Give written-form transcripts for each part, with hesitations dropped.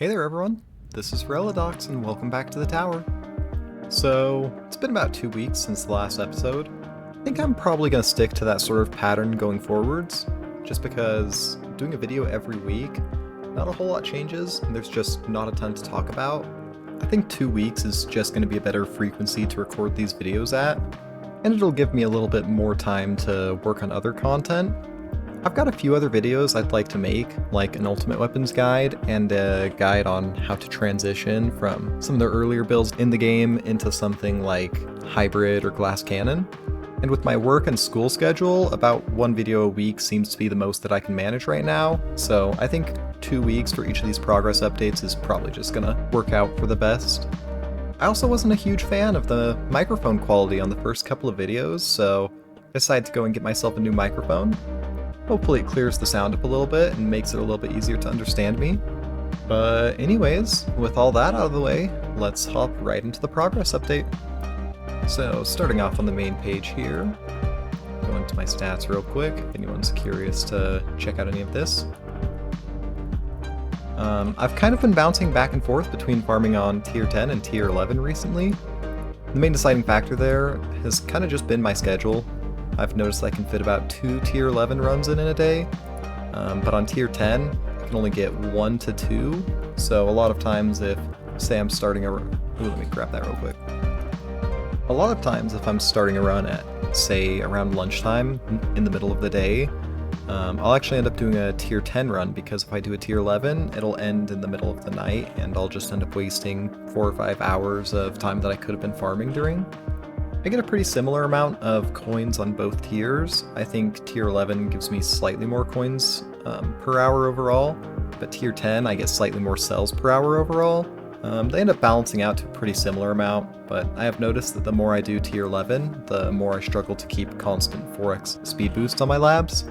Hey there everyone, this is Reladox and welcome back to the tower. So, it's been about 2 weeks since the last episode. I think I'm probably going to stick to that sort of pattern going forwards, just because doing a video every week, not a whole lot changes, and there's just not a ton to talk about. I think 2 weeks is just going to be a better frequency to record these videos at, and it'll give me a little bit more time to work on other content. I've got a few other videos I'd like to make, like an ultimate weapons guide and a guide on how to transition from some of the earlier builds in the game into something like hybrid or glass cannon. And with my work and school schedule, about 1 video a week seems to be the most that I can manage right now, so I think 2 weeks for each of these progress updates is probably just gonna work out for the best. I also wasn't a huge fan of the microphone quality on the first couple of videos, so I decided to go and get myself a new microphone. Hopefully it clears the sound up a little bit and makes it a little bit easier to understand me. But anyways, with all that out of the way, let's hop right into the progress update. So starting off on the main page here, go into my stats real quick, if anyone's curious to check out any of this. I've kind of been bouncing back and forth between farming on tier 10 and tier 11 recently. The main deciding factor there has kind of just been my schedule. I've noticed I can fit about 2 tier 11 runs in a day, but on tier 10, I can only get 1 to 2, so a lot of times if, say I'm starting a run, let me grab that real quick. A lot of times if I'm starting a run at, say, around lunchtime in the middle of the day, I'll actually end up doing a tier 10 run, because if I do a tier 11, it'll end in the middle of the night, and I'll just end up wasting 4 or 5 hours of time that I could have been farming during. I get a pretty similar amount of coins on both tiers. I think tier 11 gives me slightly more coins per hour overall, but tier 10 I get slightly more cells per hour overall. They end up balancing out to a pretty similar amount, but I have noticed that the more I do tier 11, the more I struggle to keep constant 4x speed boost on my labs.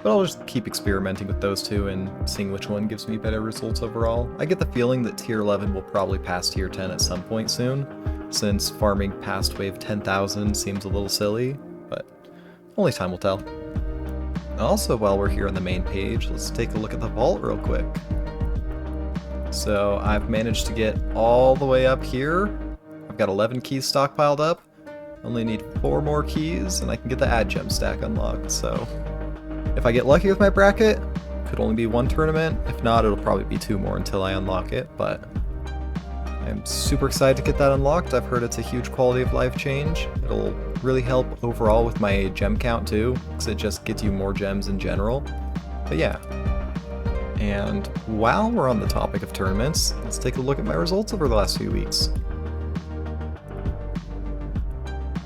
But I'll just keep experimenting with those two and seeing which one gives me better results overall. I get the feeling that tier 11 will probably pass tier 10 at some point soon, since farming past wave 10,000 seems a little silly, but only time will tell. Also, while we're here on the main page, let's take a look at the vault real quick. So I've managed to get all the way up here. I've got 11 keys stockpiled up. Only need 4 more keys and I can get the ad gem stack unlocked, so if I get lucky with my bracket, could only be 1 tournament. If not, it'll probably be 2 more until I unlock it, but I'm super excited to get that unlocked. I've heard it's a huge quality of life change. It'll really help overall with my gem count too, because it just gets you more gems in general. But yeah. And while we're on the topic of tournaments, let's take a look at my results over the last few weeks.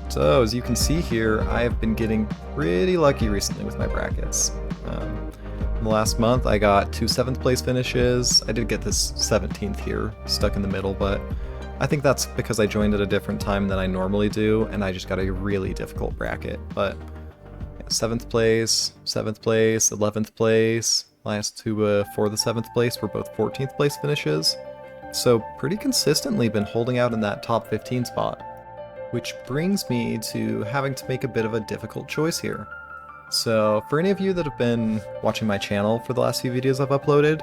So as you can see here, I have been getting pretty lucky recently with my brackets. In the last month I got 2 7th place finishes. I did get this 17th here, stuck in the middle, but I think that's because I joined at a different time than I normally do, and I just got a really difficult bracket. But yeah, 7th place, 7th place, 11th place, last 2 for the 7th place were both 14th place finishes. So pretty consistently been holding out in that top 15 spot, which brings me to having to make a bit of a difficult choice here. So for any of you that have been watching my channel for the last few videos I've uploaded,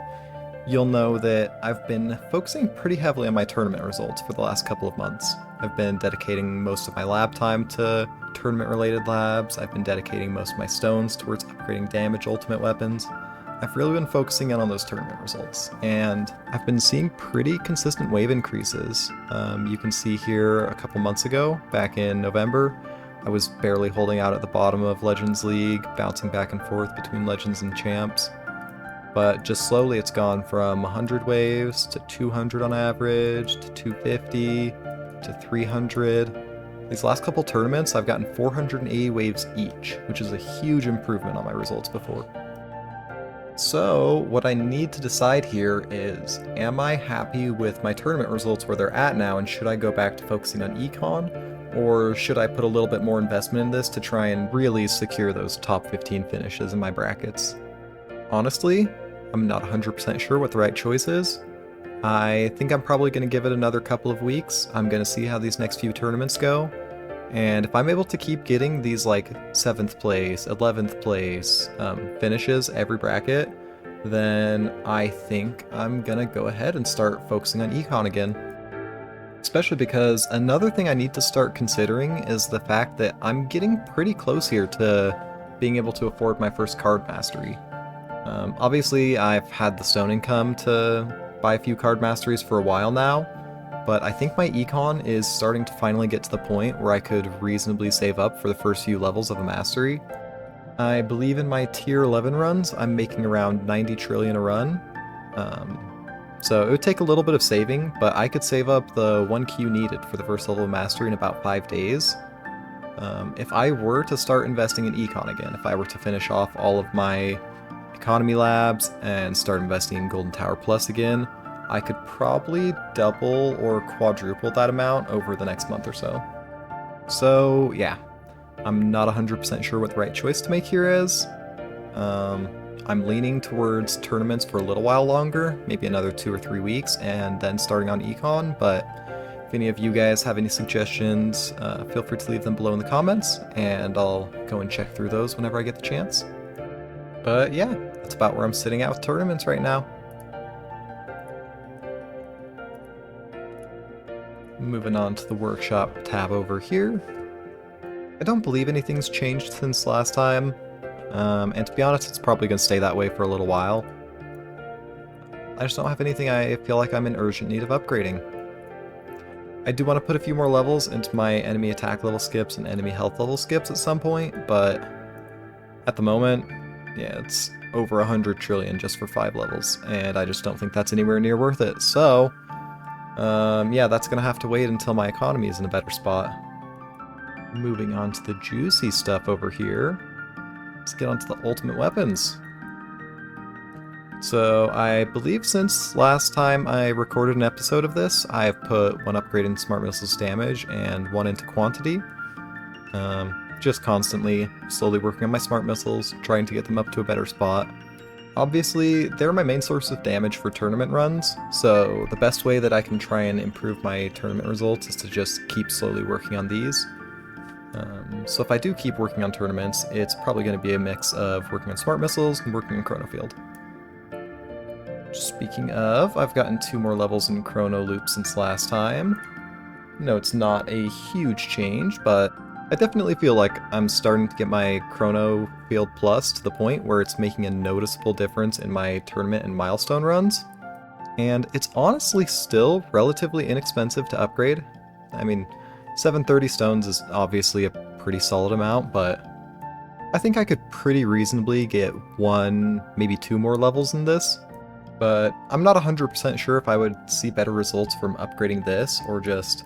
you'll know that I've been focusing pretty heavily on my tournament results for the last couple of months. I've been dedicating most of my lab time to tournament-related labs. I've been dedicating most of my stones towards upgrading damage ultimate weapons. I've really been focusing in on those tournament results, and I've been seeing pretty consistent wave increases. You can see here a couple months ago, back in November, I was barely holding out at the bottom of Legends League, bouncing back and forth between Legends and Champs. But just slowly it's gone from 100 waves to 200 on average, to 250, to 300. These last couple tournaments I've gotten 480 waves each, which is a huge improvement on my results before. So what I need to decide here is, am I happy with my tournament results where they're at now, and should I go back to focusing on econ? Or should I put a little bit more investment in this to try and really secure those top 15 finishes in my brackets? Honestly, I'm not 100% sure what the right choice is. I think I'm probably going to give it another couple of weeks. I'm going to see how these next few tournaments go. And if I'm able to keep getting these like 7th place, 11th place finishes every bracket, then I think I'm gonna go ahead and start focusing on econ again. Especially because another thing I need to start considering is the fact that I'm getting pretty close here to being able to afford my first card mastery. Obviously, I've had the stone income to buy a few card masteries for a while now, but I think my econ is starting to finally get to the point where I could reasonably save up for the first few levels of a mastery. I believe in my tier 11 runs, I'm making around 90 trillion a run. So it would take a little bit of saving, but I could save up the 1Q needed for the first level of mastery in about 5 days. If I were to start investing in econ again, if I were to finish off all of my economy labs and start investing in Golden Tower Plus again, I could probably double or quadruple that amount over the next month or so. So yeah, I'm not 100% sure what the right choice to make here is. I'm leaning towards tournaments for a little while longer, maybe another 2 or 3 weeks, and then starting on econ, but if any of you guys have any suggestions, feel free to leave them below in the comments, and I'll go and check through those whenever I get the chance. But yeah, that's about where I'm sitting at with tournaments right now. Moving on to the workshop tab over here. I don't believe anything's changed since last time, and to be honest, it's probably going to stay that way for a little while. I just don't have anything I feel like I'm in urgent need of upgrading. I do want to put a few more levels into my enemy attack level skips and enemy health level skips at some point, but at the moment, yeah, it's over 100 trillion just for 5 levels, and I just don't think that's anywhere near worth it. So, yeah, that's going to have to wait until my economy is in a better spot. Moving on to the juicy stuff over here. Let's get on to the ultimate weapons. So I believe since last time I recorded an episode of this, I've put 1 upgrade in Smart Missiles damage and 1 into quantity. Just constantly, slowly working on my Smart Missiles, trying to get them up to a better spot. Obviously, they're my main source of damage for tournament runs, so the best way that I can try and improve my tournament results is to just keep slowly working on these. So if I do keep working on tournaments, it's probably going to be a mix of working on Smart Missiles and working in Chrono Field. Speaking of, I've gotten 2 more levels in Chrono Loop since last time. No, it's not a huge change, but I definitely feel like I'm starting to get my Chrono Field Plus to the point where it's making a noticeable difference in my tournament and milestone runs. And it's honestly still relatively inexpensive to upgrade. I mean, 730 stones is obviously a pretty solid amount, but I think I could pretty reasonably get 1, maybe 2 more levels in this. But I'm not 100% sure if I would see better results from upgrading this or just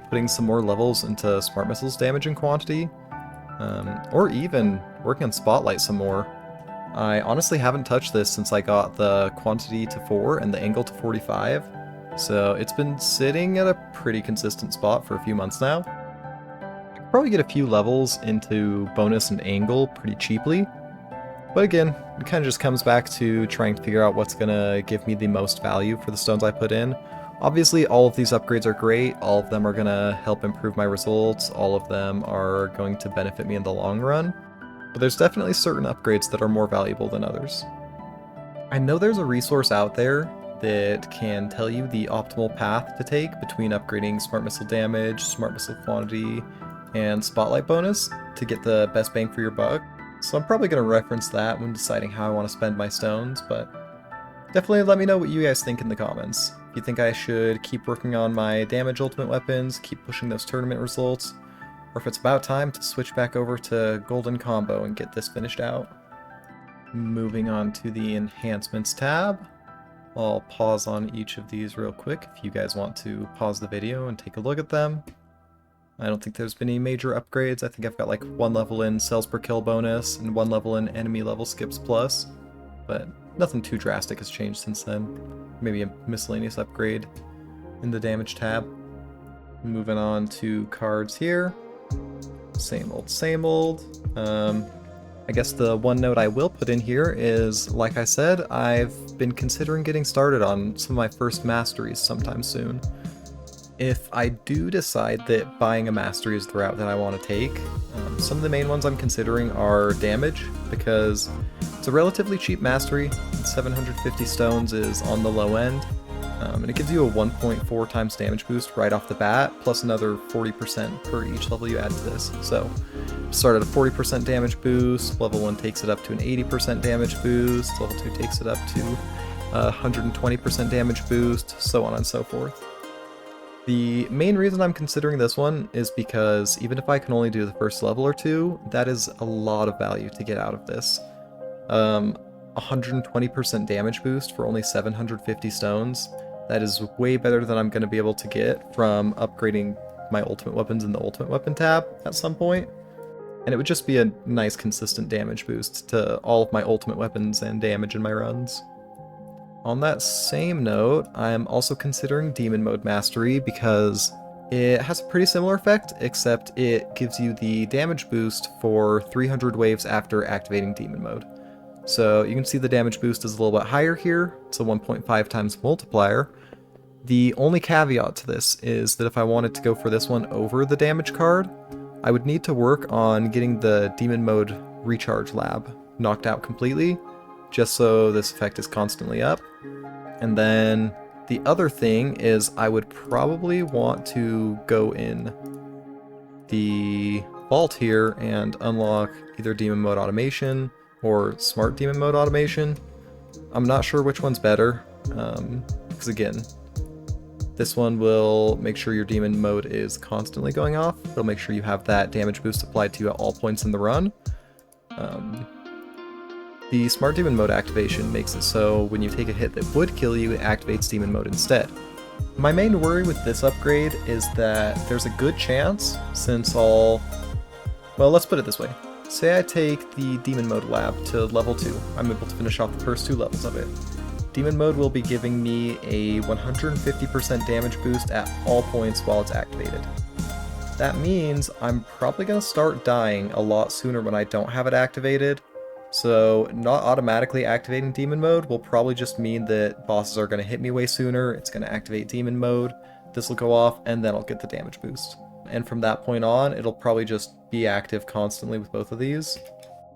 putting some more levels into Smart Missiles damage and quantity, or even working on Spotlight some more. I honestly haven't touched this since I got the quantity to 4 and the angle to 45, so it's been sitting at a pretty consistent spot for a few months now. I could probably get a few levels into bonus and angle pretty cheaply, but again, it kind of just comes back to trying to figure out what's going to give me the most value for the stones I put in. Obviously, all of these upgrades are great, all of them are going to help improve my results, all of them are going to benefit me in the long run, but there's definitely certain upgrades that are more valuable than others. I know there's a resource out there that can tell you the optimal path to take between upgrading Smart Missile damage, Smart Missile quantity, and Spotlight bonus to get the best bang for your buck. So I'm probably going to reference that when deciding how I want to spend my stones, but definitely let me know what you guys think in the comments. If you think I should keep working on my damage ultimate weapons, keep pushing those tournament results, or if it's about time to switch back over to Golden Combo and get this finished out. Moving on to the Enhancements tab. I'll pause on each of these real quick if you guys want to pause the video and take a look at them. I don't think there's been any major upgrades. I think I've got like 1 level in Cells per Kill bonus and 1 level in Enemy Level Skips Plus, but nothing too drastic has changed since then. Maybe a miscellaneous upgrade in the damage tab. Moving on to cards here. Same old, same old. I guess the one note I will put in here is, like I said, I've been considering getting started on some of my first masteries sometime soon. If I do decide that buying a mastery is the route that I want to take, some of the main ones I'm considering are damage, because it's a relatively cheap mastery. 750 stones is on the low end, and it gives you a 1.4 times damage boost right off the bat, plus another 40% per each level you add to this. So start at a 40% damage boost, level 1 takes it up to an 80% damage boost, level 2 takes it up to 120% damage boost, so on and so forth. The main reason I'm considering this one is because even if I can only do the first level or two, that is a lot of value to get out of this. 120% damage boost for only 750 stones, that is way better than I'm going to be able to get from upgrading my ultimate weapons in the ultimate weapon tab at some point. And it would just be a nice consistent damage boost to all of my ultimate weapons and damage in my runs. On that same note, I am also considering Demon Mode Mastery because it has a pretty similar effect, except it gives you the damage boost for 300 waves after activating Demon Mode. So you can see the damage boost is a little bit higher here. It's a 1.5 times multiplier. The only caveat to this is that if I wanted to go for this one over the damage card, I would need to work on getting the Demon Mode Recharge Lab knocked out completely, just so this effect is constantly up. And then the other thing is I would probably want to go in the vault here and unlock either Demon Mode Automation or Smart Demon Mode Automation. I'm not sure which one's better, because again, this one will make sure your demon mode is constantly going off. It'll make sure you have that damage boost applied to you at all points in the run. The Smart Demon Mode activation makes it so when you take a hit that would kill you, it activates Demon Mode instead. My main worry with this upgrade is that there's a good chance, since well, let's put it this way. Say I take the Demon Mode Lab to level 2. I'm able to finish off the first 2 levels of it. Demon Mode will be giving me a 150% damage boost at all points while it's activated. That means I'm probably going to start dying a lot sooner when I don't have it activated. So not automatically activating Demon Mode will probably just mean that bosses are going to hit me way sooner, it's going to activate Demon Mode, this will go off, and then I'll get the damage boost. And from that point on, it'll probably just be active constantly with both of these.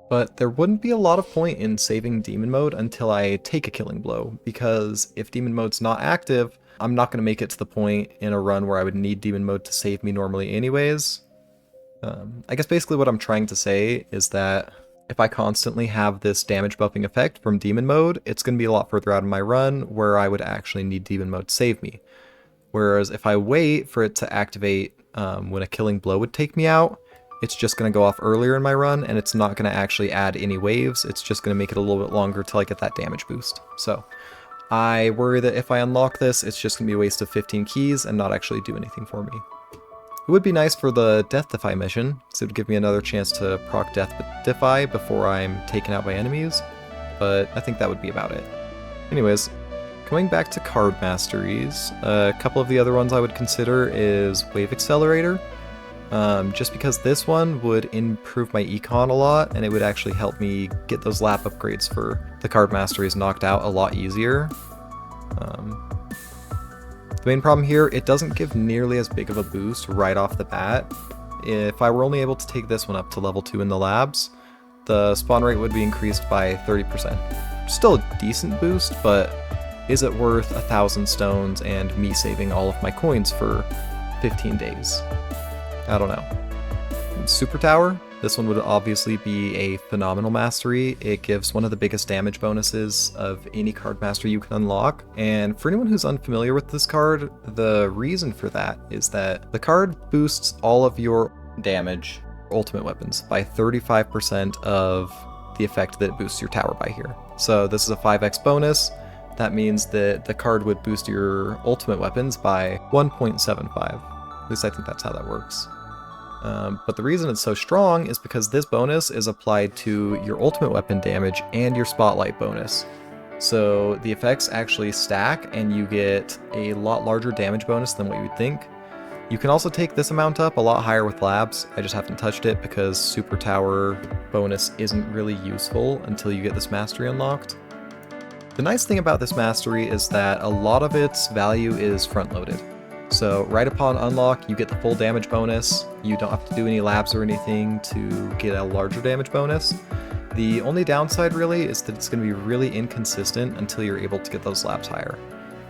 But there wouldn't be a lot of point in saving Demon Mode until I take a Killing Blow, because if Demon Mode's not active, I'm not going to make it to the point in a run where I would need Demon Mode to save me normally anyways. I guess basically what I'm trying to say is that if I constantly have this damage buffing effect from Demon Mode, it's going to be a lot further out of my run where I would actually need Demon Mode to save me. Whereas if I wait for it to activate when a Killing Blow would take me out, it's just going to go off earlier in my run, and it's not going to actually add any waves, it's just going to make it a little bit longer till I get that damage boost. So I worry that if I unlock this, it's just going to be a waste of 15 keys and not actually do anything for me. It would be nice for the Death Defy mission, because it would give me another chance to proc Death Defy before I'm taken out by enemies, but I think that would be about it. Anyways, coming back to card masteries, a couple of the other ones I would consider is Wave Accelerator, just because this one would improve my econ a lot, and it would actually help me get those lap upgrades for the card masteries knocked out a lot easier. The main problem here, it doesn't give nearly as big of a boost right off the bat. If I were only able to take this one up to level 2 in the labs, the spawn rate would be increased by 30%. Still a decent boost, but is it worth 1,000 stones and me saving all of my coins for 15 days? I don't know. Super Tower, this one would obviously be a phenomenal mastery. It gives one of the biggest damage bonuses of any card mastery you can unlock. And for anyone who's unfamiliar with this card, the reason for that is that the card boosts all of your damage ultimate weapons by 35% of the effect that it boosts your tower by here. So this is a 5x bonus. That means that the card would boost your ultimate weapons by 1.75. At least I think that's how that works. But the reason it's so strong is because this bonus is applied to your ultimate weapon damage and your spotlight bonus. So the effects actually stack and you get a lot larger damage bonus than what you would think. You can also take this amount up a lot higher with labs. I just haven't touched it because Super Tower bonus isn't really useful until you get this mastery unlocked. The nice thing about this mastery is that a lot of its value is front-loaded. So right upon unlock, you get the full damage bonus. You don't have to do any labs or anything to get a larger damage bonus. The only downside really is that it's going to be really inconsistent until you're able to get those labs higher.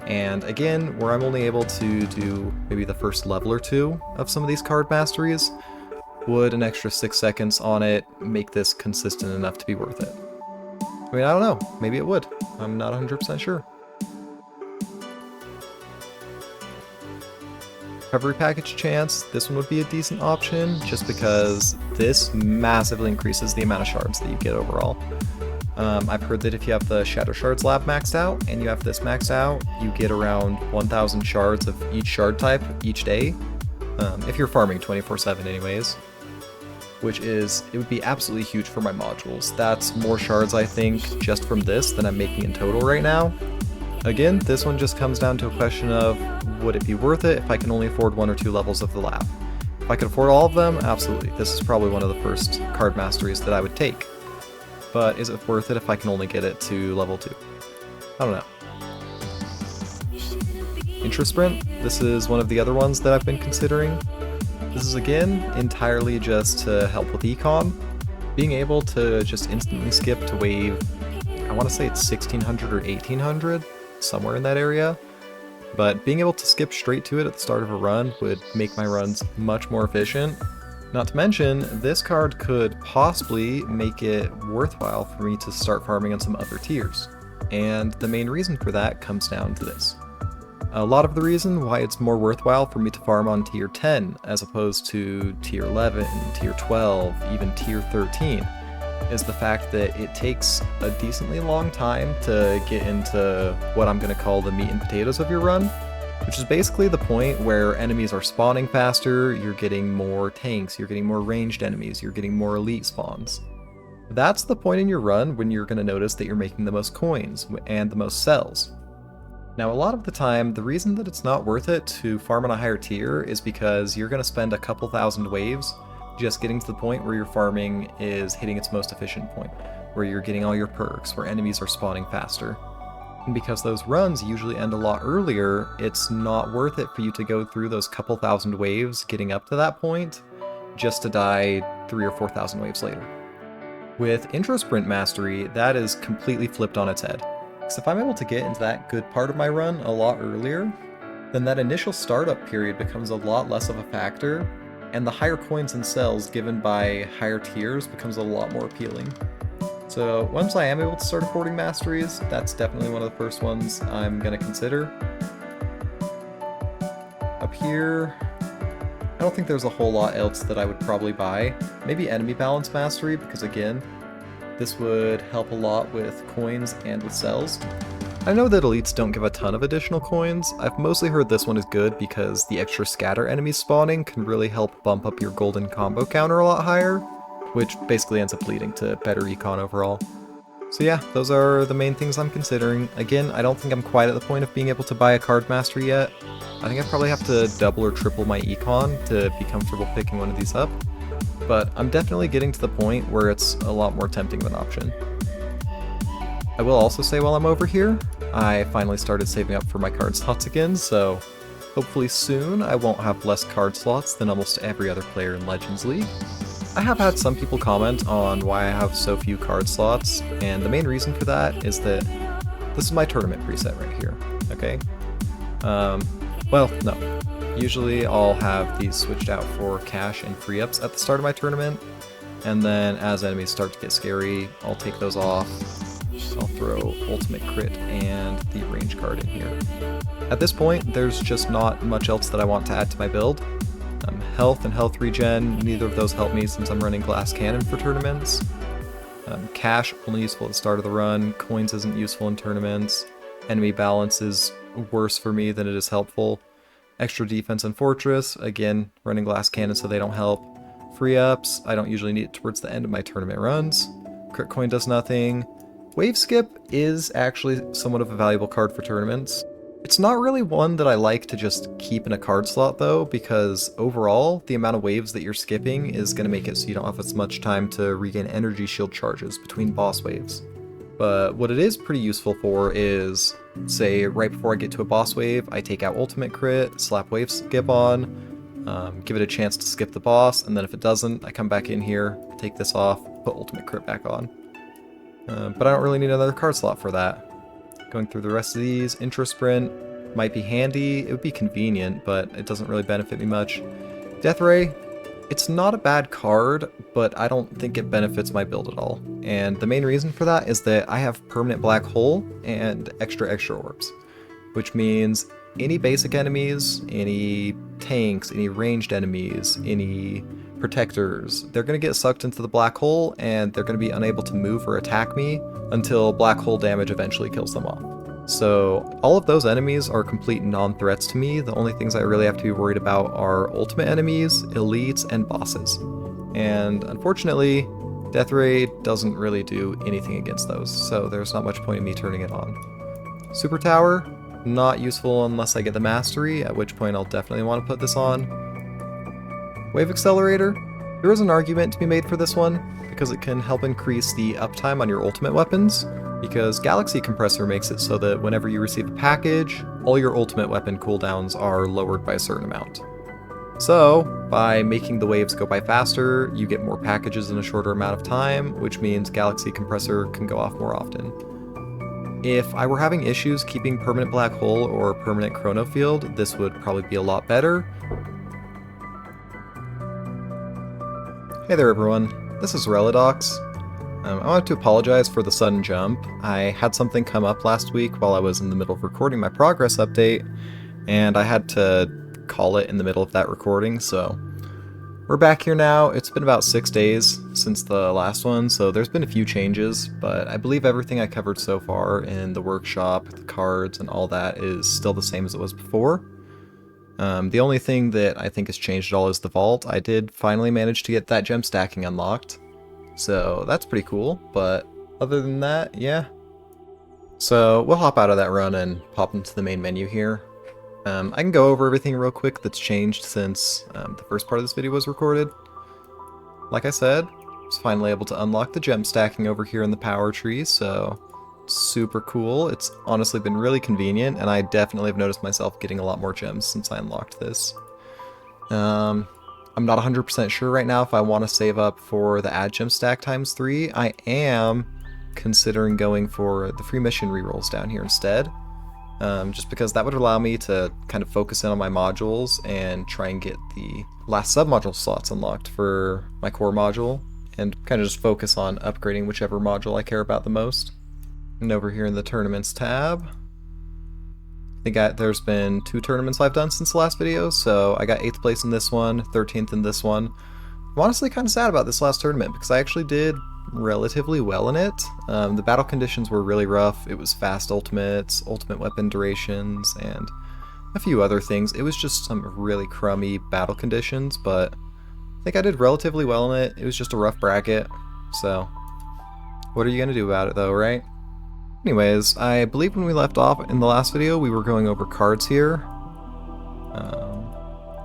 And again, where I'm only able to do maybe the first level or two of some of these card masteries, would an extra 6 seconds on it make this consistent enough to be worth it? I mean, I don't know. Maybe it would. I'm not 100% sure. Recovery package chance, this one would be a decent option just because this massively increases the amount of shards that you get overall. I've heard that if you have the Shadow Shards lab maxed out and you have this maxed out, you get around 1,000 shards of each shard type each day, if you're farming 24/7 anyways, which is, it would be absolutely huge for my modules. That's more shards I think just from this than I'm making in total right now. Again, this one just comes down to a question of, would it be worth it if I can only afford 1 or 2 levels of the lab? If I could afford all of them, absolutely. This is probably one of the first card masteries that I would take. But is it worth it if I can only get it to level 2? I don't know. Intra Sprint, this is one of the other ones that I've been considering. This is again entirely just to help with econ. Being able to just instantly skip to wave, I want to say it's 1600 or 1800, somewhere in that area. But being able to skip straight to it at the start of a run would make my runs much more efficient. Not to mention, this card could possibly make it worthwhile for me to start farming on some other tiers. And the main reason for that comes down to this. A lot of the reason why it's more worthwhile for me to farm on tier 10 as opposed to tier 11, tier 12, even tier 13 is the fact that it takes a decently long time to get into what I'm going to call the meat and potatoes of your run, which is basically the point where enemies are spawning faster, you're getting more tanks, you're getting more ranged enemies, you're getting more elite spawns. That's the point in your run when you're going to notice that you're making the most coins and the most cells. Now a lot of the time, the reason that it's not worth it to farm on a higher tier is because you're going to spend a couple thousand waves just getting to the point where your farming is hitting its most efficient point, where you're getting all your perks, where enemies are spawning faster. And because those runs usually end a lot earlier, it's not worth it for you to go through those couple thousand waves getting up to that point, just to die 3,000 or 4,000 waves later. With Intro Sprint Mastery, that is completely flipped on its head. So if I'm able to get into that good part of my run a lot earlier, then that initial startup period becomes a lot less of a factor, and the higher coins and cells given by higher tiers becomes a lot more appealing. So once I am able to start affording masteries, that's definitely one of the first ones I'm going to consider. Up here, I don't think there's a whole lot else that I would probably buy. Maybe enemy balance mastery, because again, this would help a lot with coins and with cells. I know that elites don't give a ton of additional coins. I've mostly heard this one is good because the extra scatter enemies spawning can really help bump up your golden combo counter a lot higher, which basically ends up leading to better econ overall. So yeah, those are the main things I'm considering. Again, I don't think I'm quite at the point of being able to buy a card master yet. I think I probably have to double or triple my econ to be comfortable picking one of these up, but I'm definitely getting to the point where it's a lot more tempting of an option. I will also say while I'm over here, I finally started saving up for my card slots again, so hopefully soon I won't have less card slots than almost every other player in Legends League. I have had some people comment on why I have so few card slots, and the main reason for that is that this is my tournament preset right here, okay? Well, no. Usually I'll have these switched out for cash and free ups at the start of my tournament, and then as enemies start to get scary, I'll take those off. I'll throw ultimate crit and the range card in here. At this point, there's just not much else that I want to add to my build. Health and health regen, neither of those help me since I'm running glass cannon for tournaments. Cash, only useful at the start of the run. Coins isn't useful in tournaments. Enemy balance is worse for me than it is helpful. Extra defense and fortress, again, running glass cannon so they don't help. Free ups, I don't usually need it towards the end of my tournament runs. Crit coin does nothing. Wave skip is actually somewhat of a valuable card for tournaments. It's not really one that I like to just keep in a card slot though, because overall, the amount of waves that you're skipping is going to make it so you don't have as much time to regain energy shield charges between boss waves. But what it is pretty useful for is, say, right before I get to a boss wave, I take out ultimate crit, slap wave skip on, give it a chance to skip the boss, and then if it doesn't, I come back in here, take this off, put ultimate crit back on. But I don't really need another card slot for that. Going through the rest of these, intro sprint might be handy, it would be convenient, but it doesn't really benefit me much. Death Ray, it's not a bad card, but I don't think it benefits my build at all. And the main reason for that is that I have permanent black hole and extra orbs, which means any basic enemies, any tanks, any ranged enemies, any protectors, they're going to get sucked into the black hole and they're going to be unable to move or attack me until black hole damage eventually kills them off. So all of those enemies are complete non-threats to me. The only things I really have to be worried about are ultimate enemies, elites, and bosses. And unfortunately, Death Ray doesn't really do anything against those, so there's not much point in me turning it on. Super Tower, not useful unless I get the Mastery, at which point I'll definitely want to put this on. Wave Accelerator, there is an argument to be made for this one, because it can help increase the uptime on your ultimate weapons, because Galaxy Compressor makes it so that whenever you receive a package, all your ultimate weapon cooldowns are lowered by a certain amount. So, by making the waves go by faster, you get more packages in a shorter amount of time, which means Galaxy Compressor can go off more often. If I were having issues keeping permanent black hole or permanent chrono field, this would probably be a lot better. Hey there everyone, this is Relidox. I wanted to apologize for the sudden jump. I had something come up last week while I was in the middle of recording my progress update, and I had to call it in the middle of that recording, so we're back here now. It's been about 6 days since the last one, so there's been a few changes, but I believe everything I covered so far in the workshop, the cards, and all that is still the same as it was before. The only thing that I think has changed at all is the vault. I did finally manage to get that gem stacking unlocked, so that's pretty cool, but other than that, yeah. So we'll hop out of that run and pop into the main menu here. I can go over everything real quick that's changed since the first part of this video was recorded. Like I said, I was finally able to unlock the gem stacking over here in the power tree, so super cool. It's honestly been really convenient, and I definitely have noticed myself getting a lot more gems since I unlocked this. I'm not 100% sure right now if I want to save up for the add gem stack ×3. I am considering going for the free mission rerolls down here instead. Just because that would allow me to kind of focus in on my modules and try and get the last sub-module slots unlocked for my core module, and kind of just focus on upgrading whichever module I care about the most. And over here in the tournaments tab, I think there's been 2 tournaments I've done since the last video, so I got 8th place in this one, 13th in this one. I'm honestly kind of sad about this last tournament because I actually did relatively well in it. The battle conditions were really rough. It was fast ultimates, ultimate weapon durations, and a few other things. It was just some really crummy battle conditions, but I think I did relatively well in it. It was just a rough bracket, so what are you gonna do about it though, right? Anyways, I believe when we left off in the last video, we were going over cards here.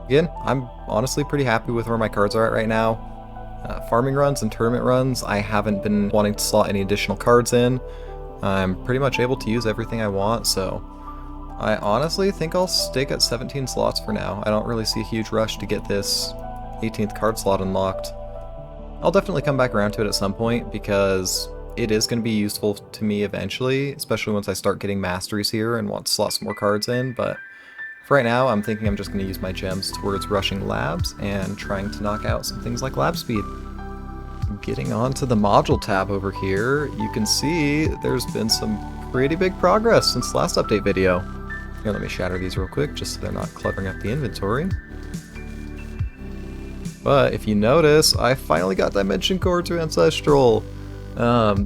Again, I'm honestly pretty happy with where my cards are at right now. Farming runs and tournament runs, I haven't been wanting to slot any additional cards in. I'm pretty much able to use everything I want, so I honestly think I'll stick at 17 slots for now. I don't really see a huge rush to get this 18th card slot unlocked. I'll definitely come back around to it at some point because it is going to be useful to me eventually, especially once I start getting masteries here and want to slot some more cards in, but for right now I'm thinking I'm just going to use my gems towards rushing labs and trying to knock out some things like lab speed. Getting onto the module tab over here, you can see there's been some pretty big progress since the last update video. Here, let me shatter these real quick just so they're not cluttering up the inventory. But if you notice, I finally got Dimension Core to Ancestral.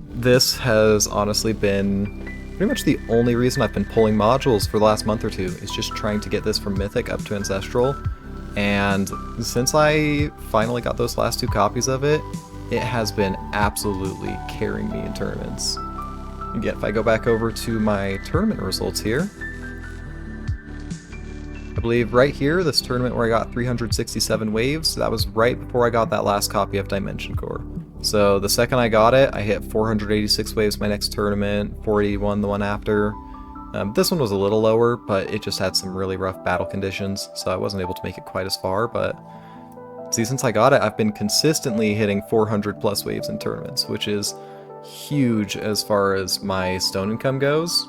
This has honestly been pretty much the only reason I've been pulling modules for the last month or two, is just trying to get this from Mythic up to Ancestral. And since I finally got those last 2 copies of it, it has been absolutely carrying me in tournaments. Again, if I go back over to my tournament results here, I believe right here, this tournament where I got 367 waves, that was right before I got that last copy of Dimension Core. So the second I got it, I hit 486 waves my next tournament, 481 the one after. This one was a little lower, but it just had some really rough battle conditions, so I wasn't able to make it quite as far, but see, since I got it, I've been consistently hitting 400 plus waves in tournaments, which is huge as far as my stone income goes.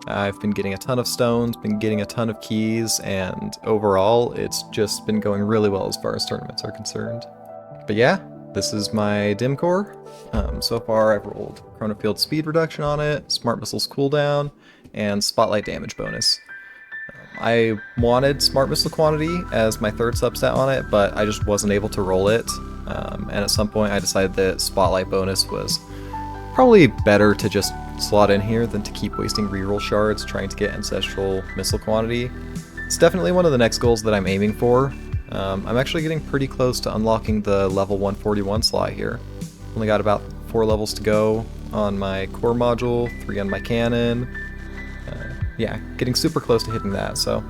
I've been getting a ton of stones, been getting a ton of keys, and overall, it's just been going really well as far as tournaments are concerned. But yeah, this is my dim core. So far, I've rolled Chronofield speed reduction on it, Smart Missiles cooldown, and Spotlight damage bonus. I wanted Smart Missile quantity as my third substat on it, but I just wasn't able to roll it. And at some point I decided that Spotlight bonus was probably better to just slot in here than to keep wasting reroll shards trying to get Ancestral Missile quantity. It's definitely one of the next goals that I'm aiming for. I'm actually getting pretty close to unlocking the level 141 slot here. Only got about 4 levels to go on my core module, 3 on my cannon. Yeah, getting super close to hitting that, so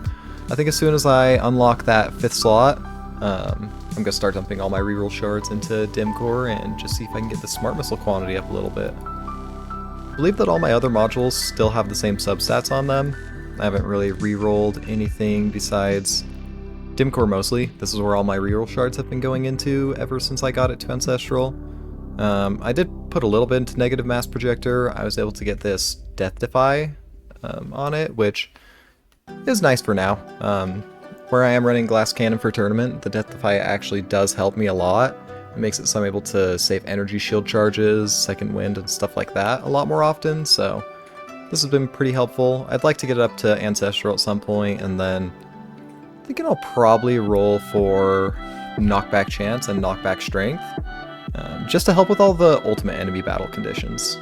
I think as soon as I unlock that 5th slot, I'm going to start dumping all my reroll shards into dim core and just see if I can get the Smart Missile quantity up a little bit. I believe that all my other modules still have the same substats on them. I haven't really rerolled anything besides dim core mostly. This is where all my reroll shards have been going into ever since I got it to Ancestral. I did put a little bit into Negative Mass Projector. I was able to get this Death Defy on it, which is nice for now. Where I am running Glass Cannon for tournament, the Death Defy actually does help me a lot. It makes it so I'm able to save energy shield charges, second wind, and stuff like that a lot more often, so this has been pretty helpful. I'd like to get it up to Ancestral at some point, and then I think I'll probably roll for Knockback Chance and Knockback Strength, just to help with all the ultimate enemy battle conditions.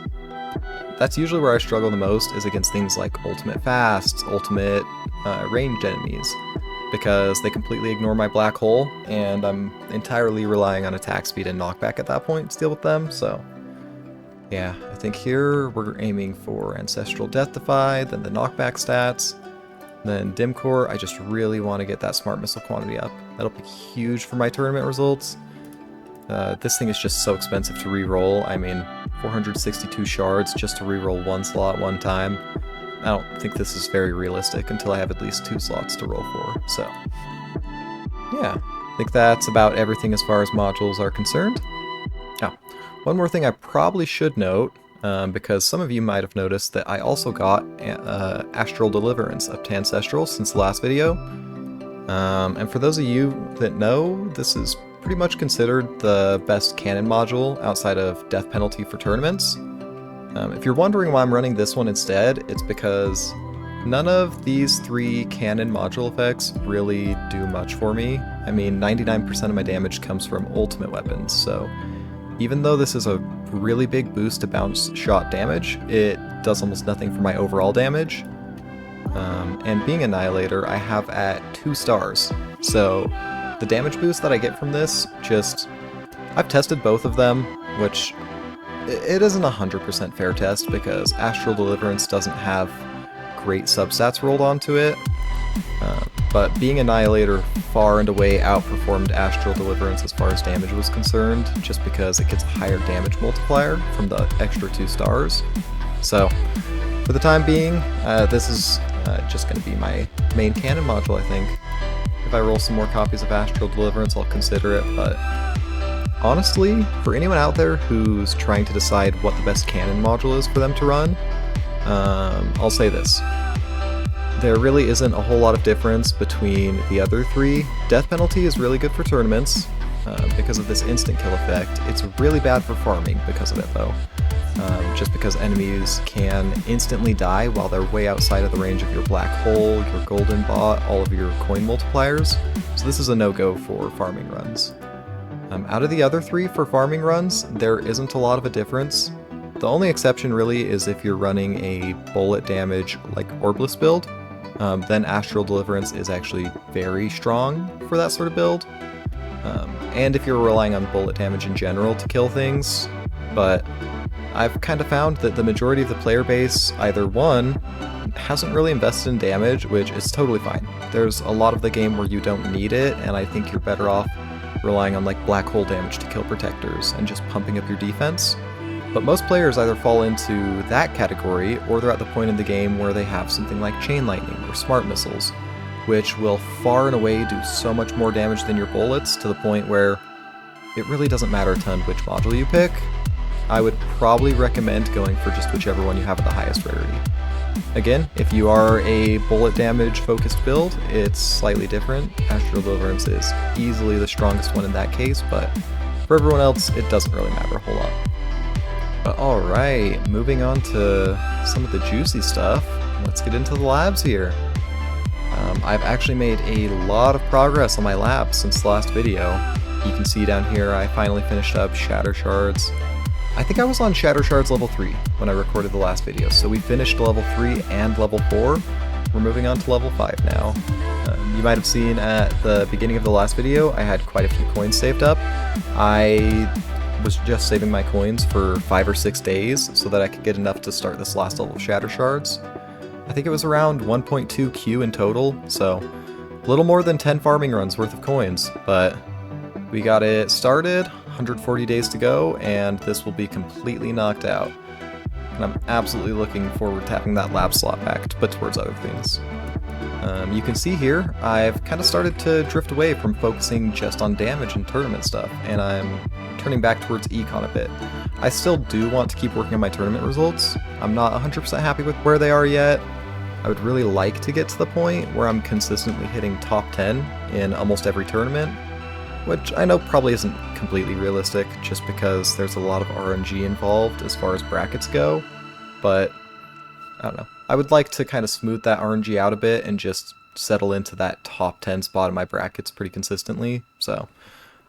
That's usually where I struggle the most, is against things like ultimate fasts, ultimate ranged enemies, because they completely ignore my black hole, and I'm entirely relying on attack speed and knockback at that point to deal with them, so yeah, I think here we're aiming for Ancestral Death Defy, then the knockback stats, then dim core. I just really want to get that Smart Missile quantity up. That'll be huge for my tournament results. This thing is just so expensive to re-roll. I mean, 462 shards just to re-roll one slot one time. I don't think this is very realistic until I have at least 2 slots to roll for, so yeah, I think that's about everything as far as modules are concerned. Now, one more thing I probably should note, because some of you might have noticed that I also got Astral Deliverance up to Ancestral since the last video. And for those of you that know, this is pretty much considered the best cannon module outside of Death Penalty for tournaments. If you're wondering why I'm running this one instead, it's because none of these 3 cannon module effects really do much for me. I mean, 99% of my damage comes from ultimate weapons, so even though this is a really big boost to bounce shot damage, it does almost nothing for my overall damage. And being Annihilator, I have at 2 stars, so the damage boost that I get from this, I've tested both of them, which it isn't a 100% fair test because Astral Deliverance doesn't have great substats rolled onto it, but being Annihilator far and away outperformed Astral Deliverance as far as damage was concerned, just because it gets a higher damage multiplier from the extra 2 stars. So, for the time being, this is just going to be my main cannon module, I think. If I roll some more copies of Astral Deliverance, I'll consider it, but honestly, for anyone out there who's trying to decide what the best cannon module is for them to run, I'll say this. There really isn't a whole lot of difference between the other 3. Death Penalty is really good for tournaments because of this instant kill effect. It's really bad for farming because of it though. Just because enemies can instantly die while they're way outside of the range of your black hole, your golden bot, all of your coin multipliers. So this is a no-go for farming runs. Out of the other 3 for farming runs, there isn't a lot of a difference. The only exception really is if you're running a bullet damage like Orbless build, then Astral Deliverance is actually very strong for that sort of build. And if you're relying on bullet damage in general to kill things, but I've kind of found that the majority of the player base, either one, hasn't really invested in damage, which is totally fine. There's a lot of the game where you don't need it, and I think you're better off relying on like black hole damage to kill protectors and just pumping up your defense. But most players either fall into that category, or they're at the point in the game where they have something like Chain Lightning or Smart Missiles, which will far and away do so much more damage than your bullets, to the point where it really doesn't matter a ton which module you pick. I would probably recommend going for just whichever one you have at the highest rarity. Again, if you are a bullet damage focused build, it's slightly different. Astral Deliverance is easily the strongest one in that case, but for everyone else, it doesn't really matter a whole lot. But alright, moving on to some of the juicy stuff, let's get into the labs here. I've actually made a lot of progress on my labs since the last video. You can see down here I finally finished up Shatter Shards. I think I was on Shatter Shards level 3 when I recorded the last video, so we finished level 3 and level 4. We're moving on to level 5 now. You might have seen at the beginning of the last video I had quite a few coins saved up. I was just saving my coins for 5 or 6 days so that I could get enough to start this last level of Shatter Shards. I think it was around 1.2 Q in total, so a little more than 10 farming runs worth of coins, but we got it started, 140 days to go, and this will be completely knocked out. And I'm absolutely looking forward to having that lab slot back to put towards other things. You can see here, I've kind of started to drift away from focusing just on damage and tournament stuff, and I'm turning back towards econ a bit. I still do want to keep working on my tournament results. I'm not 100% happy with where they are yet. I would really like to get to the point where I'm consistently hitting top 10 in almost every tournament, which I know probably isn't completely realistic just because there's a lot of RNG involved as far as brackets go, but I don't know. I would like to kind of smooth that RNG out a bit and just settle into that top 10 spot in my brackets pretty consistently, so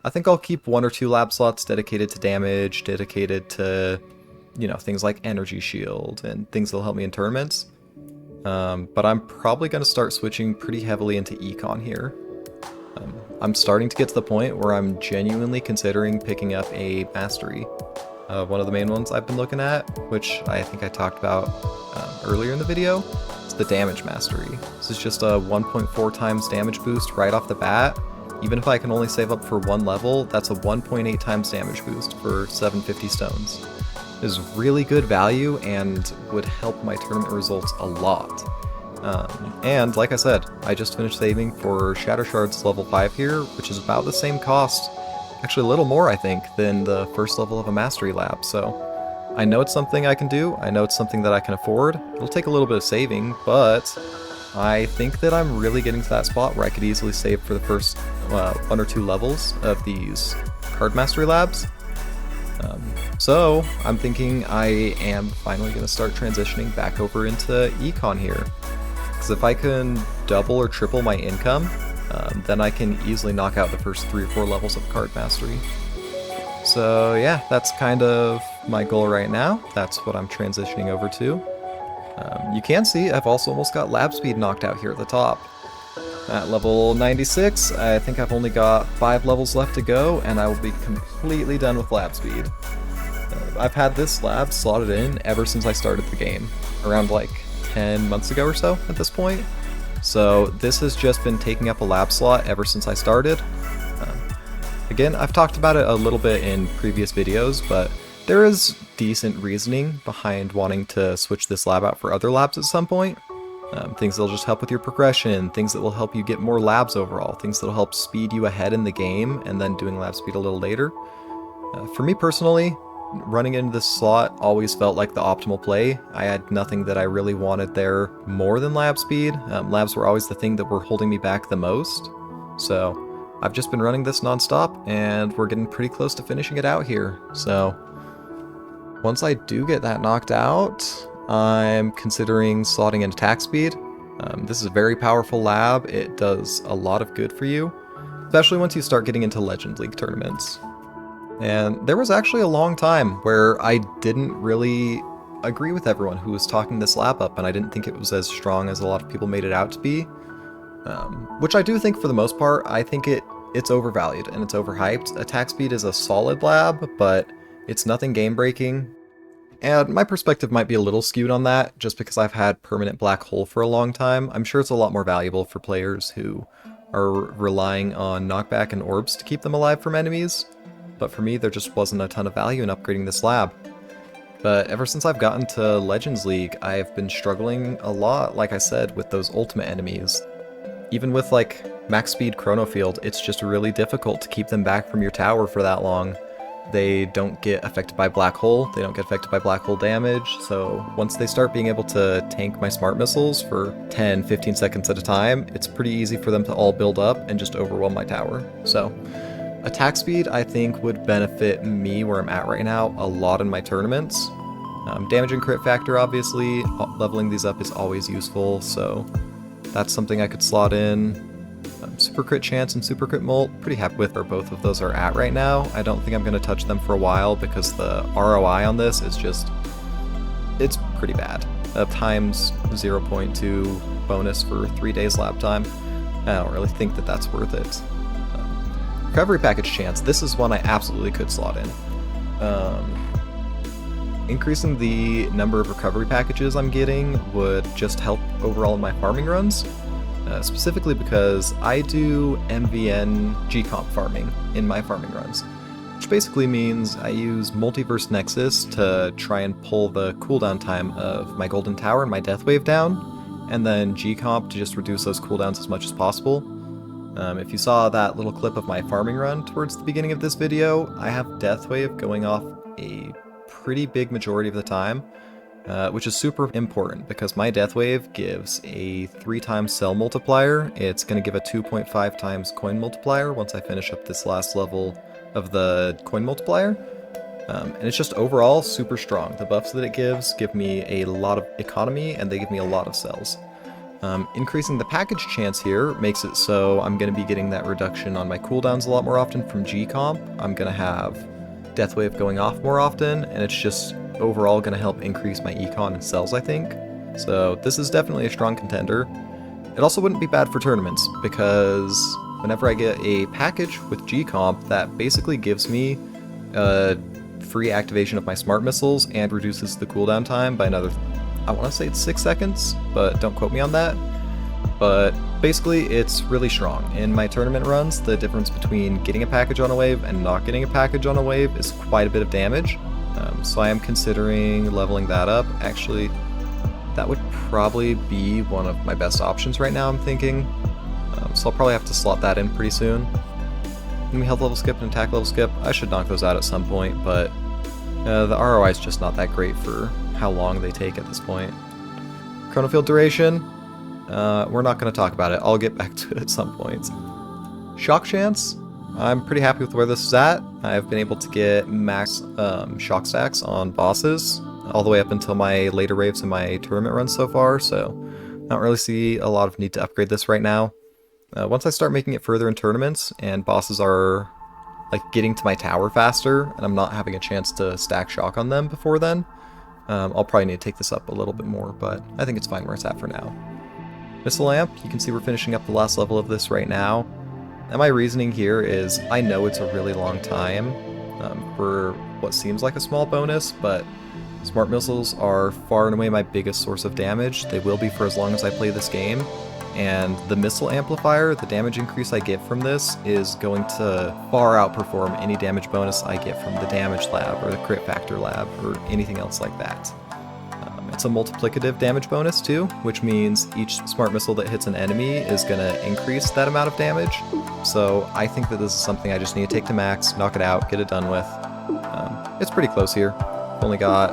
I think I'll keep 1 or 2 lab slots dedicated to damage, dedicated to, you know, things like Energy Shield and things that'll help me in tournaments. But I'm probably going to start switching pretty heavily into econ here. I'm starting to get to the point where I'm genuinely considering picking up a mastery. One of the main ones I've been looking at, which I think I talked about earlier in the video, is the damage mastery. This is just a 1.4 times damage boost right off the bat. Even if I can only save up for 1 level, that's a 1.8 times damage boost for 750 stones. It is really good value and would help my tournament results a lot. And like I said, I just finished saving for Shatter Shards level 5 here, which is about the same cost, actually a little more I think, than the first level of a Mastery Lab, so I know it's something I can do, I know it's something that I can afford. It'll take a little bit of saving, but I think that I'm really getting to that spot where I could easily save for the first 1 or 2 levels of these Card Mastery Labs. So I'm thinking I am finally going to start transitioning back over into econ here. Because if I can double or triple my income, then I can easily knock out the first 3 or 4 levels of Card Mastery. So yeah, that's kind of my goal right now. That's what I'm transitioning over to. You can see I've also almost got lab speed knocked out here at the top. At level 96, I think I've only got 5 levels left to go, and I will be completely done with lab speed. I've had this lab slotted in ever since I started the game, around like 10 months ago or so at this point. So this has just been taking up a lab slot ever since I started. Again, I've talked about it a little bit in previous videos, but there is decent reasoning behind wanting to switch this lab out for other labs at some point. Things that'll just help with your progression, things that will help you get more labs overall, things that'll help speed you ahead in the game, and then doing lab speed a little later. For me personally, running into this slot always felt like the optimal play. I had nothing that I really wanted there more than lab speed. Labs were always the thing that were holding me back the most. So I've just been running this non-stop, and we're getting pretty close to finishing it out here. So once I do get that knocked out, I'm considering slotting in attack speed. This is a very powerful lab. It does a lot of good for you, especially once you start getting into Legend League tournaments. And there was actually a long time where I didn't really agree with everyone who was talking this lab up, and I didn't think it was as strong as a lot of people made it out to be. Which I do think for the most part. I think it's overvalued and it's overhyped. Attack speed is a solid lab, but it's nothing game-breaking. And my perspective might be a little skewed on that, just because I've had permanent black hole for a long time. I'm sure it's a lot more valuable for players who are relying on knockback and orbs to keep them alive from enemies, but for me there just wasn't a ton of value in upgrading this lab. But ever since I've gotten to Legends League, I've been struggling a lot, like I said, with those ultimate enemies. Even with like max speed Chrono Field, it's just really difficult to keep them back from your tower for that long. They don't get affected by black hole, they don't get affected by black hole damage, so once they start being able to tank my smart missiles for 10-15 seconds at a time, it's pretty easy for them to all build up and just overwhelm my tower. So attack speed I think would benefit me where I'm at right now a lot in my tournaments. Damage and crit factor, obviously, leveling these up is always useful, so that's something I could slot in. Super crit chance and super crit molt, pretty happy with where both of those are at right now. I don't think I'm going to touch them for a while because the ROI on this is just, it's pretty bad. Times 0.2 bonus for 3 days lab time. I don't really think that that's worth it. Recovery package chance, this is one I absolutely could slot in. Increasing the number of recovery packages I'm getting would just help overall in my farming runs. Specifically because I do MVN G-Comp farming in my farming runs, which basically means I use Multiverse Nexus to try and pull the cooldown time of my Golden Tower and my Death Wave down, and then G-Comp to just reduce those cooldowns as much as possible. If you saw that little clip of my farming run towards the beginning of this video, I have Death Wave going off a pretty big majority of the time. Which is super important because my Death Wave gives a 3x cell multiplier. It's going to give a 2.5 times coin multiplier once I finish up this last level of the coin multiplier. And it's just overall super strong. The buffs that it gives give me a lot of economy and they give me a lot of cells. Increasing the package chance here makes it so I'm going to be getting that reduction on my cooldowns a lot more often from G-Comp. I'm going to have Death Wave going off more often, and it's just overall going to help increase my econ and cells, I think. So this is definitely a strong contender. It also wouldn't be bad for tournaments, because whenever I get a package with G-Comp, that basically gives me free activation of my smart missiles and reduces the cooldown time by another, I want to say it's 6 seconds, but don't quote me on that. But basically it's really strong. In my tournament runs, the difference between getting a package on a wave and not getting a package on a wave is quite a bit of damage. So I am considering leveling that up. Actually, that would probably be one of my best options right now, I'm thinking. So I'll probably have to slot that in pretty soon. Enemy health level skip and attack level skip, I should knock those out at some point, but the ROI is just not that great for how long they take at this point. Chrono Field duration, we're not going to talk about it. I'll get back to it at some point. Shock chance, I'm pretty happy with where this is at. I've been able to get max shock stacks on bosses all the way up until my later waves in my tournament runs so far, so I don't really see a lot of need to upgrade this right now. Once I start making it further in tournaments and bosses are like getting to my tower faster and I'm not having a chance to stack shock on them before then, I'll probably need to take this up a little bit more, but I think it's fine where it's at for now. Missile Lamp, you can see we're finishing up the last level of this right now. And my reasoning here is I know it's a really long time for what seems like a small bonus, but smart missiles are far and away my biggest source of damage. They will be for as long as I play this game. And the missile amplifier, the damage increase I get from this, is going to far outperform any damage bonus I get from the damage lab or the crit factor lab or anything else like that. It's a multiplicative damage bonus too, which means each smart missile that hits an enemy is going to increase that amount of damage. So I think that this is something I just need to take to max, knock it out, get it done with. It's pretty close here. Only got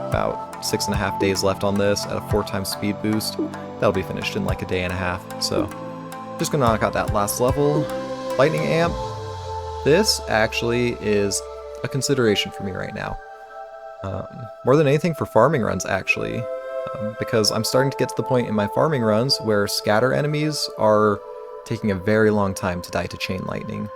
about 6.5 days left on this at a 4x speed boost. That'll be finished in like a day and a half. So just gonna knock out that last level. Lightning Amp. This actually is a consideration for me right now. More than anything for farming runs, actually, because I'm starting to get to the point in my farming runs where scatter enemies are taking a very long time to die to chain lightning.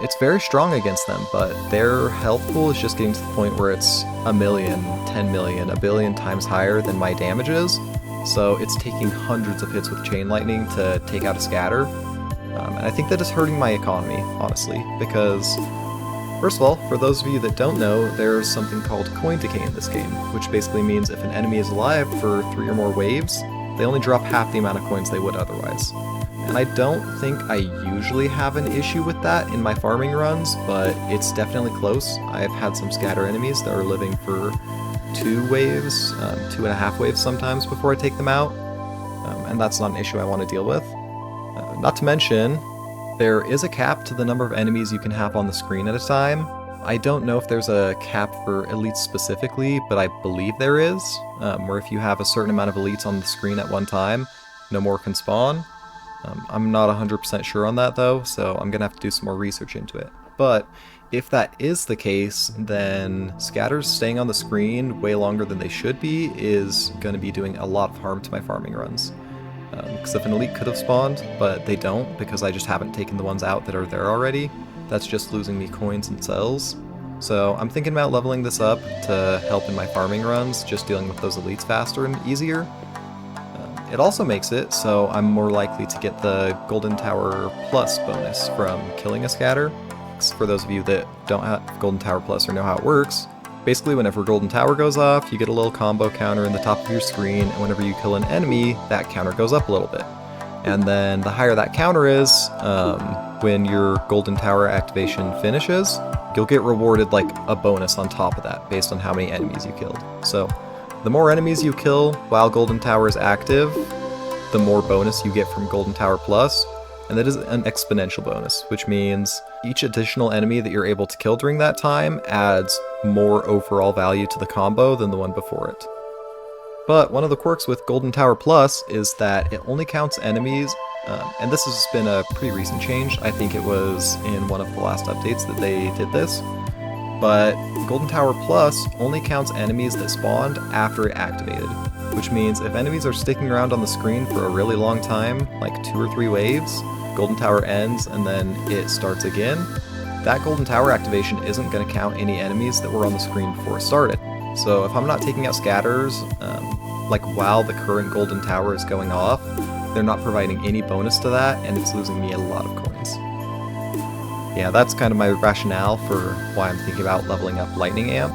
It's very strong against them, but their health pool is just getting to the point where it's 1 million, 10 million, 1 billion times higher than my damage is, so it's taking hundreds of hits with chain lightning to take out a scatter, and I think that is hurting my economy, honestly, because first of all, for those of you that don't know, there's something called coin decay in this game, which basically means if an enemy is alive for 3 or more waves, they only drop half the amount of coins they would otherwise. And I don't think I usually have an issue with that in my farming runs, but it's definitely close. I've had some scatter enemies that are living for 2 waves, 2.5 waves sometimes before I take them out, and that's not an issue I want to deal with. Not to mention, there is a cap to the number of enemies you can have on the screen at a time. I don't know if there's a cap for elites specifically, but I believe there is, where if you have a certain amount of elites on the screen at one time, no more can spawn. I'm not 100% sure on that though, so I'm gonna have to do some more research into it. But if that is the case, then scatters staying on the screen way longer than they should be is going to be doing a lot of harm to my farming runs. Because if an elite could have spawned, but they don't because I just haven't taken the ones out that are there already, that's just losing me coins and cells. So I'm thinking about leveling this up to help in my farming runs, just dealing with those elites faster and easier. It also makes it so I'm more likely to get the Golden Tower Plus bonus from killing a scatter. For those of you that don't have Golden Tower Plus or know how it works, basically whenever Golden Tower goes off, you get a little combo counter in the top of your screen, and whenever you kill an enemy, that counter goes up a little bit. And then the higher that counter is, when your Golden Tower activation finishes, you'll get rewarded like a bonus on top of that based on how many enemies you killed. So the more enemies you kill while Golden Tower is active, the more bonus you get from Golden Tower Plus, and that is an exponential bonus, which means each additional enemy that you're able to kill during that time adds more overall value to the combo than the one before it. But one of the quirks with Golden Tower Plus is that it only counts enemies, and this has been a pretty recent change. I think it was in one of the last updates that they did this. But Golden Tower Plus only counts enemies that spawned after it activated, which means if enemies are sticking around on the screen for a really long time, like 2 or 3 waves, Golden Tower ends and then it starts again, that Golden Tower activation isn't going to count any enemies that were on the screen before it started. So if I'm not taking out scatters, like while the current Golden Tower is going off, they're not providing any bonus to that, and it's losing me a lot of coins. Yeah, that's kind of my rationale for why I'm thinking about leveling up Lightning Amp.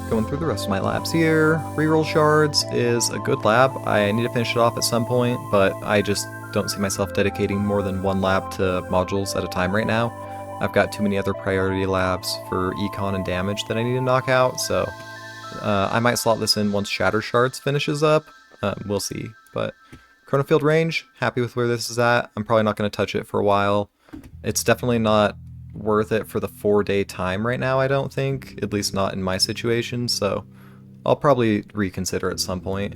Going through the rest of my labs here, Reroll Shards is a good lab. I need to finish it off at some point, but I just don't see myself dedicating more than 1 lab to modules at a time right now. I've got too many other priority labs for econ and damage that I need to knock out, so I might slot this in once Shatter Shards finishes up. We'll see. But Chronofield Range, happy with where this is at. I'm probably not going to touch it for a while. It's definitely not worth it for the 4-day time right now, I don't think. At least not in my situation, so I'll probably reconsider at some point.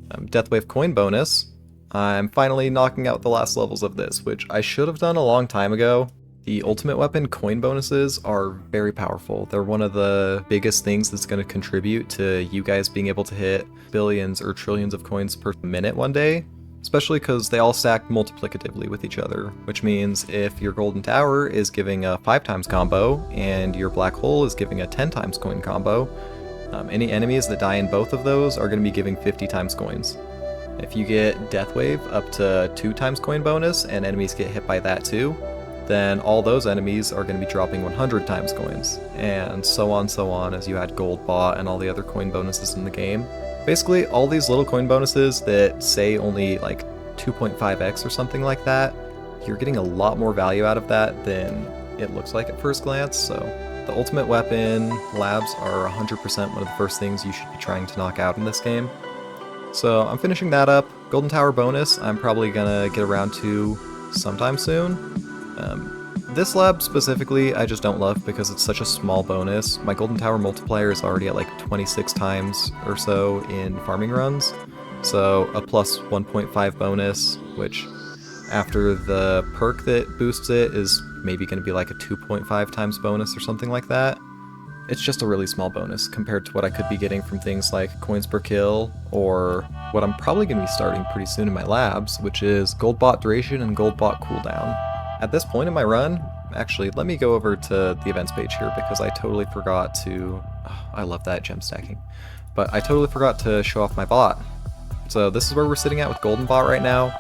Deathwave coin bonus. I'm finally knocking out the last levels of this, which I should have done a long time ago. The ultimate weapon coin bonuses are very powerful. They're one of the biggest things that's going to contribute to you guys being able to hit billions or trillions of coins per minute one day. Especially because they all stack multiplicatively with each other, which means if your Golden Tower is giving a 5x combo and your Black Hole is giving a 10x coin combo, any enemies that die in both of those are going to be giving 50x coins. If you get Death Wave up to 2x coin bonus and enemies get hit by that too, then all those enemies are going to be dropping 100x coins, and so on as you add Gold Bot and all the other coin bonuses in the game. Basically, all these little coin bonuses that say only like 2.5x or something like that, you're getting a lot more value out of that than it looks like at first glance, so the ultimate weapon labs are 100% one of the first things you should be trying to knock out in this game. So I'm finishing that up. Golden Tower bonus, I'm probably gonna get around to sometime soon. This lab specifically, I just don't love because it's such a small bonus. My Golden Tower multiplier is already at like 26 times or so in farming runs, so a plus 1.5 bonus, which after the perk that boosts it is maybe going to be like a 2.5 times bonus or something like that. It's just a really small bonus compared to what I could be getting from things like coins per kill, or what I'm probably going to be starting pretty soon in my labs, which is Gold Bot duration and Gold Bot cooldown. At this point in my run, actually, let me go over to the events page here because I totally forgot to... Oh, I love that gem stacking. But I totally forgot to show off my bot. So this is where we're sitting at with Golden Bot right now.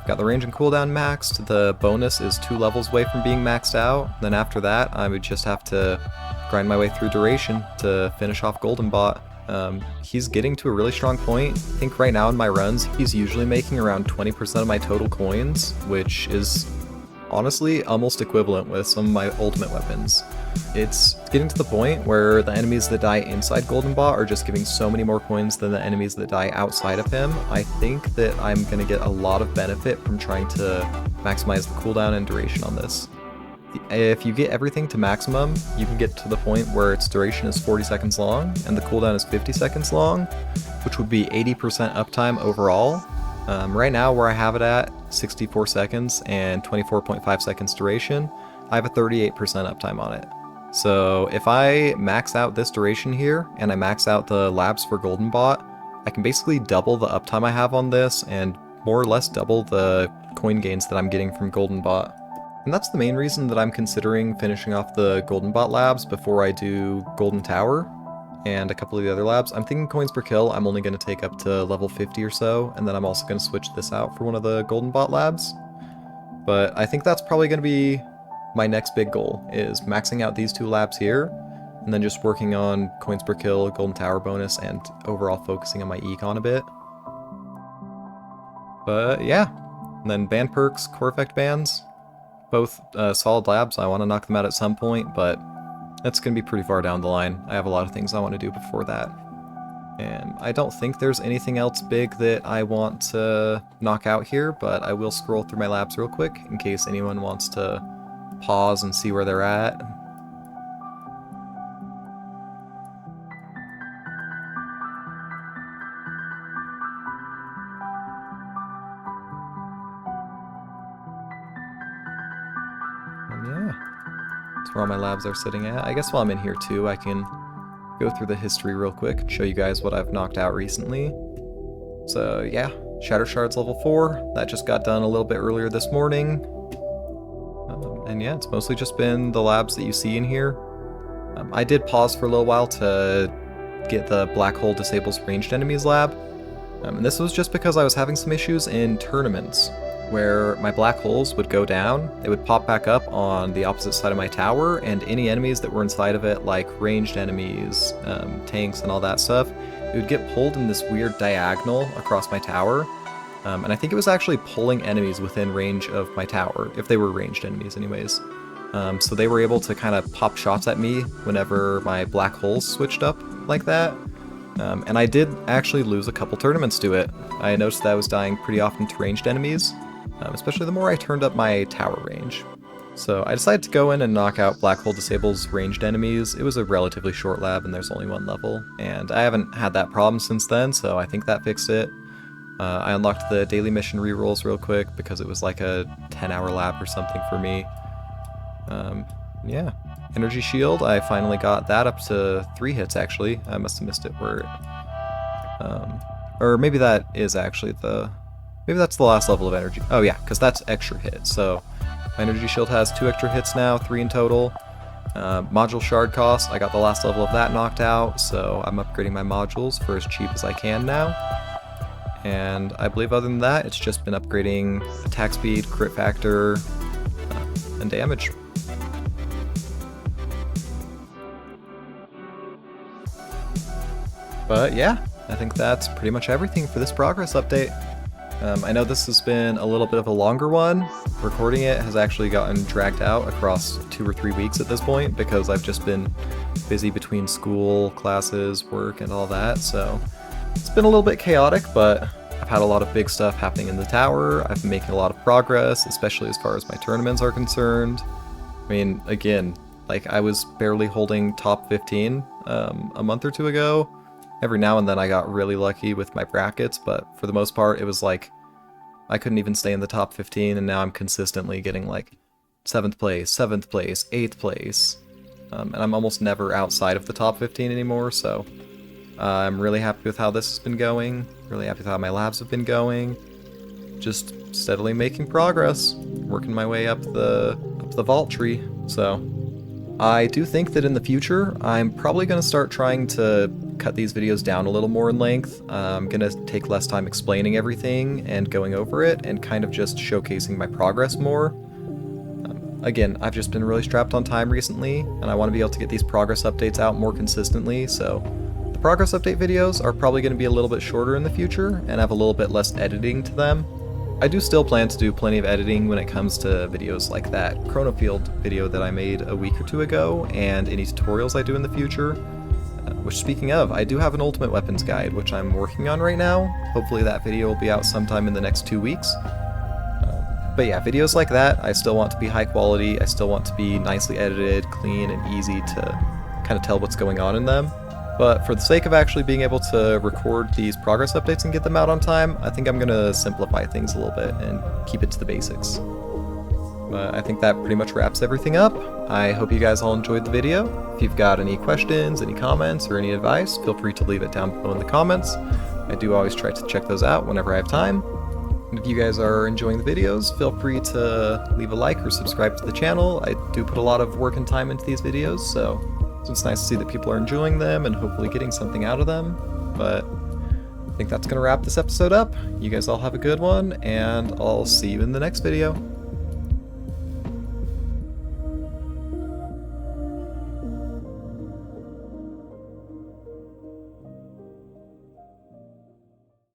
Got the range and cooldown maxed. The bonus is 2 levels away from being maxed out. Then after that, I would just have to grind my way through duration to finish off Golden Bot. He's getting to a really strong point. I think right now in my runs, he's usually making around 20% of my total coins, which is honestly almost equivalent with some of my ultimate weapons. It's getting to the point where the enemies that die inside Golden Bot are just giving so many more coins than the enemies that die outside of him. I think that I'm going to get a lot of benefit from trying to maximize the cooldown and duration on this. If you get everything to maximum, you can get to the point where its duration is 40 seconds long and the cooldown is 50 seconds long, which would be 80% uptime overall. Right now, where I have it at 64 seconds and 24.5 seconds duration, I have a 38% uptime on it. So if I max out this duration here and I max out the labs for Golden Bot, I can basically double the uptime I have on this and more or less double the coin gains that I'm getting from Golden Bot. And that's the main reason that I'm considering finishing off the Golden Bot labs before I do Golden Tower and a couple of the other labs. I'm thinking coins per kill I'm only going to take up to level 50 or so, and then I'm also going to switch this out for one of the Golden Bot labs. But I think that's probably going to be my next big goal, is maxing out these two labs here, and then just working on coins per kill, Golden Tower bonus, and overall focusing on my econ a bit. But yeah, and then band perks, core effect bands, both solid labs. I want to knock them out at some point, but that's going to be pretty far down the line. I have a lot of things I want to do before that. And I don't think there's anything else big that I want to knock out here, but I will scroll through my labs real quick in case anyone wants to pause and see where they're at. And yeah, that's where all my labs are sitting at. I guess while I'm in here too, I can go through the history real quick and show you guys what I've knocked out recently. So yeah, Shatter Shards level 4, that just got done a little bit earlier this morning. And yeah, it's mostly just been the labs that you see in here. I did pause for a little while to get the Black Hole Disables Ranged Enemies lab. And this was just because I was having some issues in tournaments where my black holes would go down, they would pop back up on the opposite side of my tower, and any enemies that were inside of it, like ranged enemies, tanks and all that stuff, it would get pulled in this weird diagonal across my tower. And I think it was actually pulling enemies within range of my tower, if they were ranged enemies anyways. So they were able to kind of pop shots at me whenever my black holes switched up like that. And I did actually lose a couple tournaments to it. I noticed that I was dying pretty often to ranged enemies, especially the more I turned up my tower range. So I decided to go in and knock out Black Hole Disable's ranged enemies. It was a relatively short lab and there's only one level, and I haven't had that problem since then, so I think that fixed it. I unlocked the daily mission rerolls real quick because it was like a 10-hour lab or something for me. Yeah. Energy Shield, I finally got that up to 3 hits actually. I must have missed it where or maybe that is actually maybe that's the last level of energy. Oh yeah, because that's extra hit. So my Energy Shield has 2 extra hits now, 3 in total. Module shard cost, I got the last level of that knocked out, so I'm upgrading my modules for as cheap as I can now. And I believe other than that, it's just been upgrading attack speed, crit factor, and damage. But yeah, I think that's pretty much everything for this progress update. I know this has been a little bit of a longer one. Recording it has actually gotten dragged out across 2 or 3 weeks at this point because I've just been busy between school, classes, work, and all that, so it's been a little bit chaotic, but I've had a lot of big stuff happening in the tower. I've been making a lot of progress, especially as far as my tournaments are concerned. I mean, again, like I was barely holding top 15 a month or 2 ago. Every now and then I got really lucky with my brackets, but for the most part it was like I couldn't even stay in the top 15, and now I'm consistently getting like 7th place, 7th place, 8th place. And I'm almost never outside of the top 15 anymore, so I'm really happy with how this has been going, really happy with how my labs have been going. Just steadily making progress, working my way up the vault tree. So I do think that in the future I'm probably going to start trying to cut these videos down a little more in length. I'm going to take less time explaining everything and going over it and kind of just showcasing my progress more. Again, I've just been really strapped on time recently, and I want to be able to get these progress updates out more consistently, so the The progress update videos are probably going to be a little bit shorter in the future and have a little bit less editing to them. I do still plan to do plenty of editing when it comes to videos like that Chronofield video that I made a week or two ago, and any tutorials I do in the future. Which, speaking of, I do have an Ultimate Weapons guide, which I'm working on right now. Hopefully that video will be out sometime in the next 2 weeks. But yeah, videos like that, I still want to be high quality, I still want to be nicely edited, clean, and easy to kind of tell what's going on in them. But for the sake of actually being able to record these progress updates and get them out on time, I think I'm going to simplify things a little bit and keep it to the basics. But I think that pretty much wraps everything up. I hope you guys all enjoyed the video. If you've got any questions, any comments, or any advice, feel free to leave it down below in the comments. I do always try to check those out whenever I have time. And if you guys are enjoying the videos, feel free to leave a like or subscribe to the channel. I do put a lot of work and time into these videos, so it's nice to see that people are enjoying them and hopefully getting something out of them. But I think that's going to wrap this episode up. You guys all have a good one, and I'll see you in the next video.